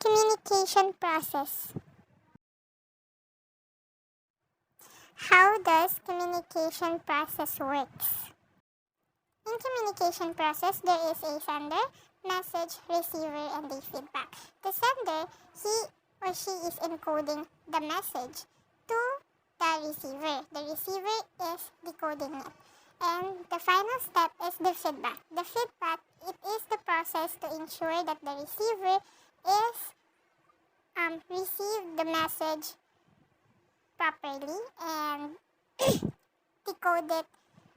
Communication process. How does communication process works? In communication process, there is a sender, message, receiver, and a feedback. The sender, he or she is encoding the message to the receiver. The receiver is decoding it. And the final step is the feedback. The feedback, it is the process to ensure that the receiver is receive the message properly and decode it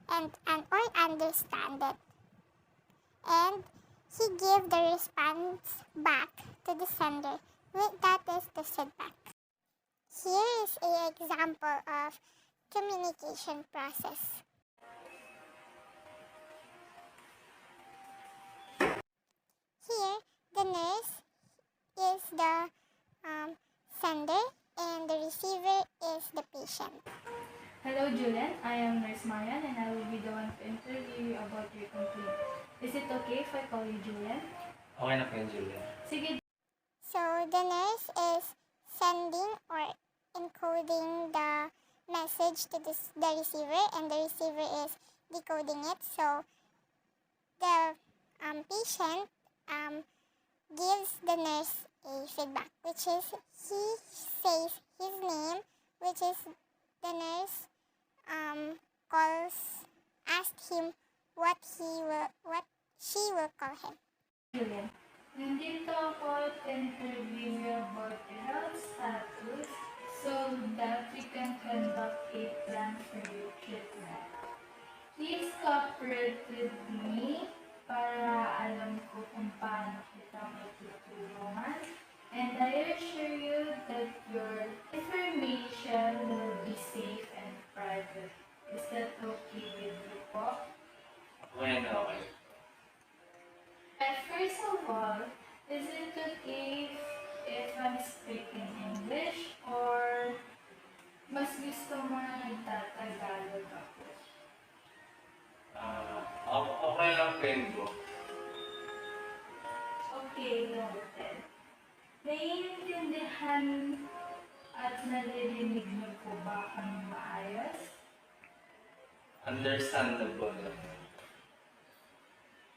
and or understand it. And he give the response back to the sender. That is the feedback. Here is an example of communication process. Here, the nurse is the sender and the receiver is the patient. Hello, Julian. I am Nurse Marian and I will be the one to interview you about your complaint. Is it okay if I call you Julian? Okay na po yun, Julia. Sige. So, the nurse is sending or encoding the message to the receiver and the receiver is decoding it. So, the patient gives the nurse a feedback, which is he says his name, which is the nurse asked him what she will call him. Julian, nandito ako to interview you about your health status so that we can conduct a plan for your treatment. Please cooperate with me para alam ko kung paano kita matutulungan. And I assure you that your information will be safe and private. Is that okay with you po? Okay na, okay. And first of all, is it okay if I'm speaking English or mas gusto mo na nagtatagalog ako? Okay lang po yun po. Okay, noted. Naiintindihan at naririnig niyo po ba kami maayos? Understandable naman.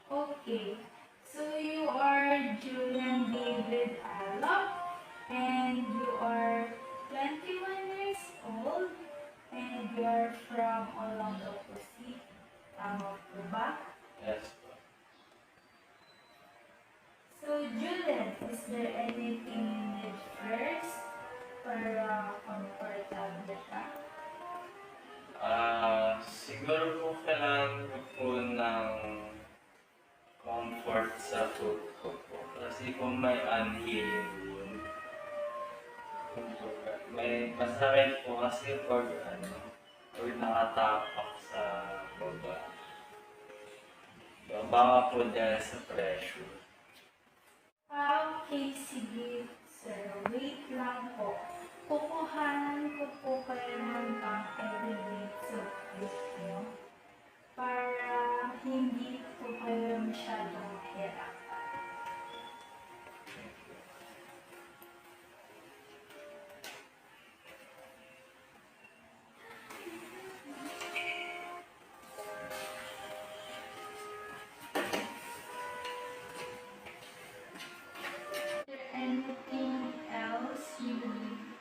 Okay. So you are Julian David Alop and you are 21 years old and you are from Olongapo City. Tama po ba? Yes po. So Julian, is there anything you need first para comfortable ka? Siguro po kailangan ko po ng comfort sa food ko po. Kasi kung may unhealing wound, may masakit po kasi pag nakatapak sa baba. Baka po dahil sa pressure. Okay, sige sir. Wait lang po. Kukuhanan ko po kayo ng pang-elevate sa plate nyo para hindi po kayo masyadong hirap. Is there anything else you need?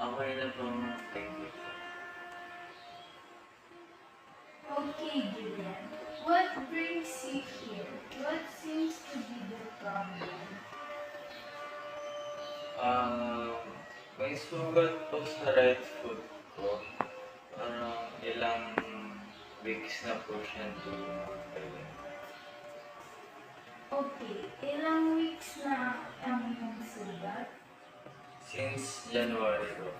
Okay na po. Thank you po. Okay, Julian. What brings you here? What seems to be the problem? May sugat po sa right foot ko. Parang ilang weeks na po siya hindi gumagalaw. Okay, ilang weeks na ang iyong sugat? Since January po.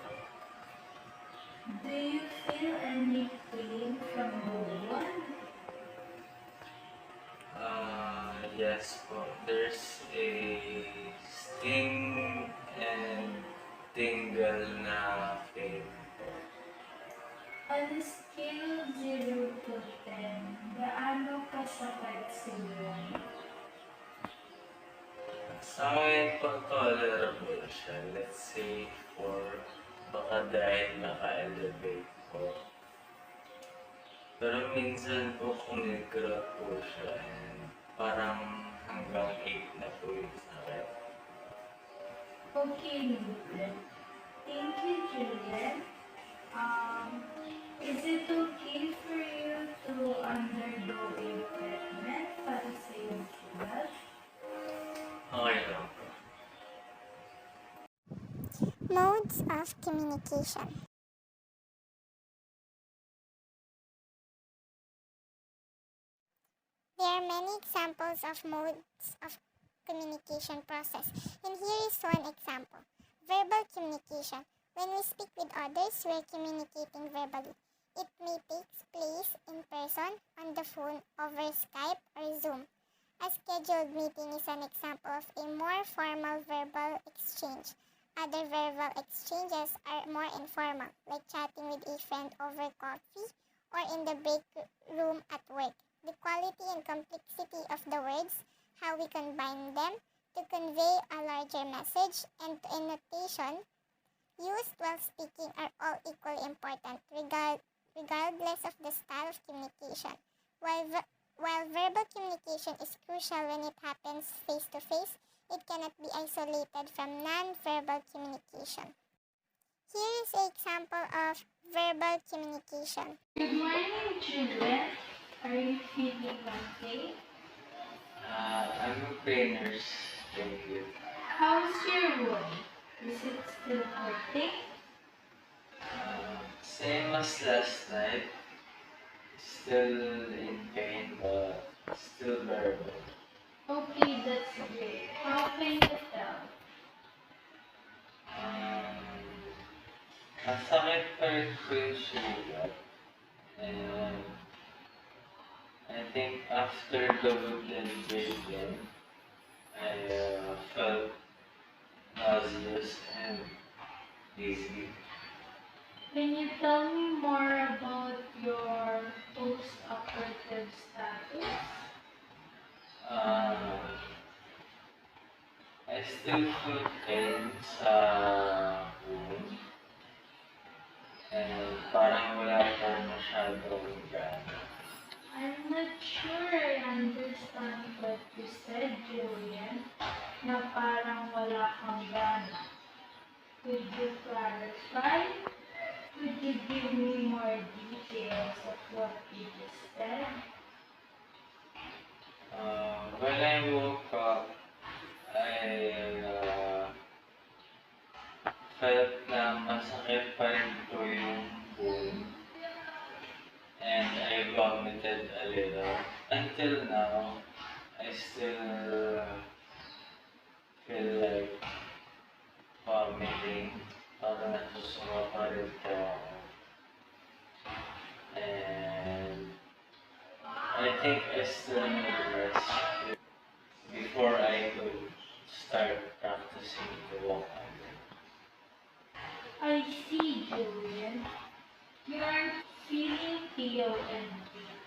Do you feel any pain from the wound? Yes po. There's a sting and tingle na pain po. On a scale of 0 to 10, gaano kasakit sa wound? Sa Sa akin po tolerable siya. Let's say for baka dahil naka-elevate po. Pero minsan po kung nag-grab po siya, parang hanggang 8 na po yung sakit. Okay, noted. Thank you, Julian. Is it okay for you to undergo a treatment para sa iyong sugat? Okay lang po. Modes of communication. There are many examples of modes of communication process, and here is one example. Verbal communication. When we speak with others, we are communicating verbally. It may take place in person, on the phone, over Skype, or Zoom. A scheduled meeting is an example of a more formal verbal exchange. Other verbal exchanges are more informal, like chatting with a friend over coffee or in the break room at work. The quality and complexity of the words, how we combine them to convey a larger message, and to annotation used while speaking are all equally important, regardless of the style of communication. While verbal communication is crucial when it happens face-to-face, it cannot be isolated from non-verbal communication. Here is an example of verbal communication. Good morning, Julian. Are you feeling okay? I'm okay, nurse. Thank you. How's your wound? Is it still hurting? Same as last night. Still in pain, but still bearable. Okay, that's great. How can you tell? Masakit pa rin po yung sugat. And I think after the woodland break-in, I felt nauseous and dizzy. Can you tell me more about your post-operative status? I still feel pain sa wound. And parang wala po masyadong gana. I'm not sure I understand what you said, Julian, na parang wala kang gana. Could you clarify? Could you give me more details of what you just said? When I woke up, I felt na masakit pa rin po yung wound. And I vomited a little. Until now, I still feel like vomiting. Parang nasusuka pa rin po ako. And I think I still need rest before I could start practicing to walk again. I see, Julian. You aren't feeling pale and weak,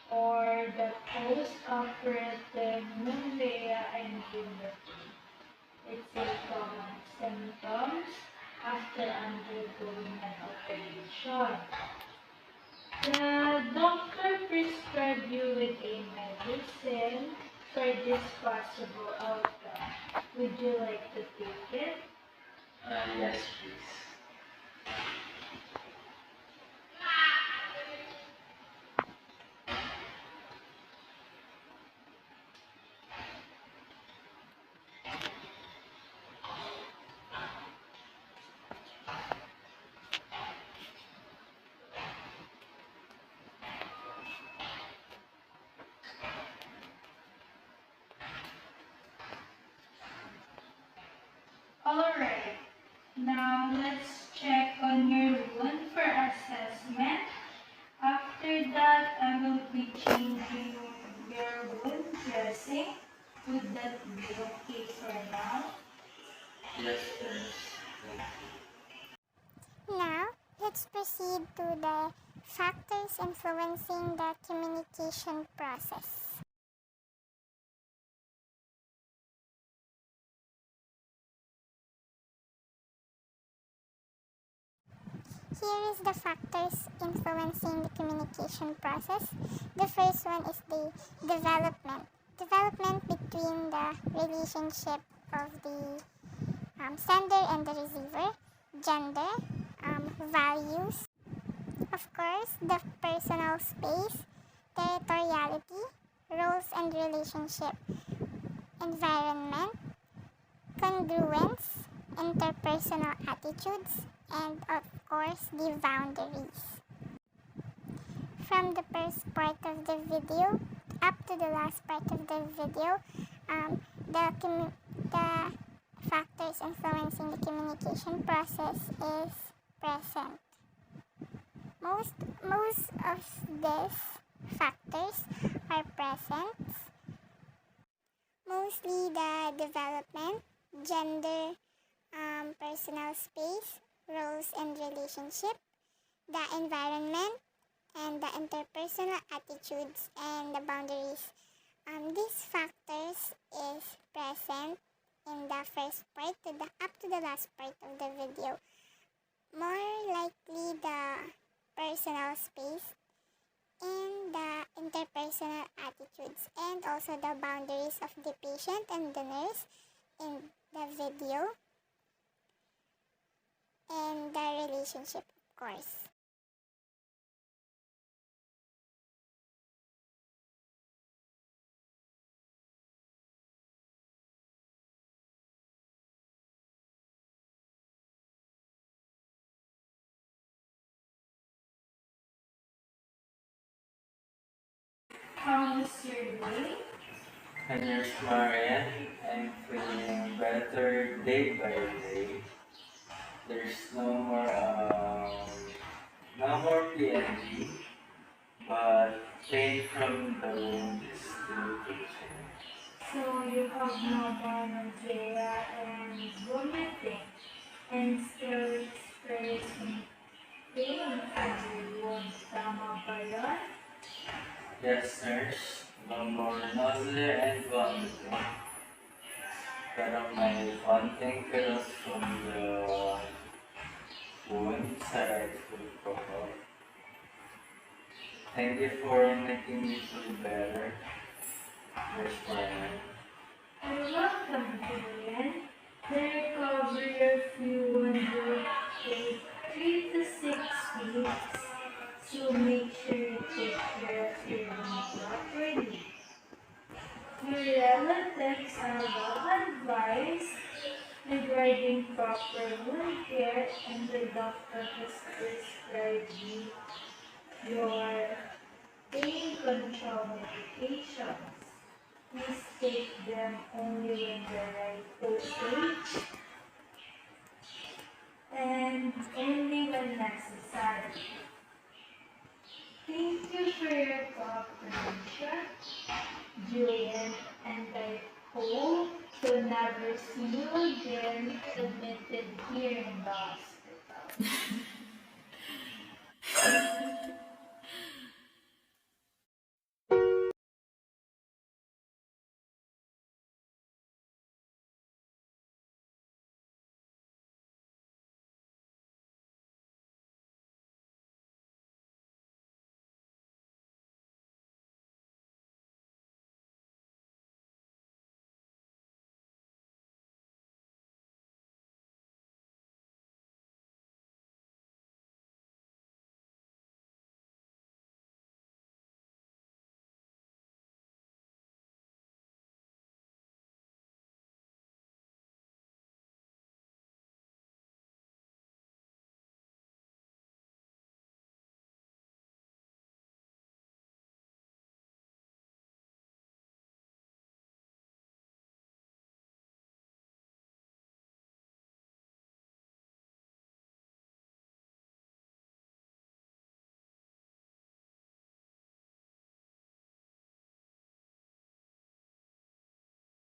or the post-operative pneumonia and humidity. It's a common symptoms after undergoing an operation. The doctor prescribed you with a medicine for this possible outcome. Would you like to take it? Yes, please. Alright, now let's check on your wound for assessment. After that, I will be changing your wound dressing. Would that be okay for now? Yes, nurse. Now, let's proceed to the factors influencing the communication process. Here is the factors influencing the communication process. The first one is the development. Development between the relationship of the sender and the receiver, gender, values, of course, the personal space, territoriality, roles and relationship, environment, congruence, interpersonal attitudes, and of course, the boundaries. From the first part of the video up to the last part of the video, the factors influencing the communication process is present. Most of these factors are present. Mostly the development, gender, personal space, roles and relationship, the environment, and the interpersonal attitudes and the boundaries. These factors is present in the first part up to the last part of the video. More likely the personal space and the interpersonal attitudes and also the boundaries of the patient and the nurse in the video and the relationship, of course. How was your day? And here's Marian. I'm feeling better day by day. There's no more PNG, but pain from the wound is still itching. So you have no nausea and vomiting and still experiencing pain from the wound. Tama ba yun? Yes, nurse. No more nausea and vomiting. Pero may konting kilos from the wound sa right foot ko po. Thank you for making me feel better. Nurse Marian. You're welcome, Julian. The recovery of your wound will take 3 to 6 weeks. So make sure you take care of your wound properly. Your relatives are well advised regarding proper wound care, and the doctor has prescribed you your pain control medications. Please take them only when the right dosage and only when necessary. Thank you for your cooperation, Julian, and I hope to never see you again admitted here in the hospital.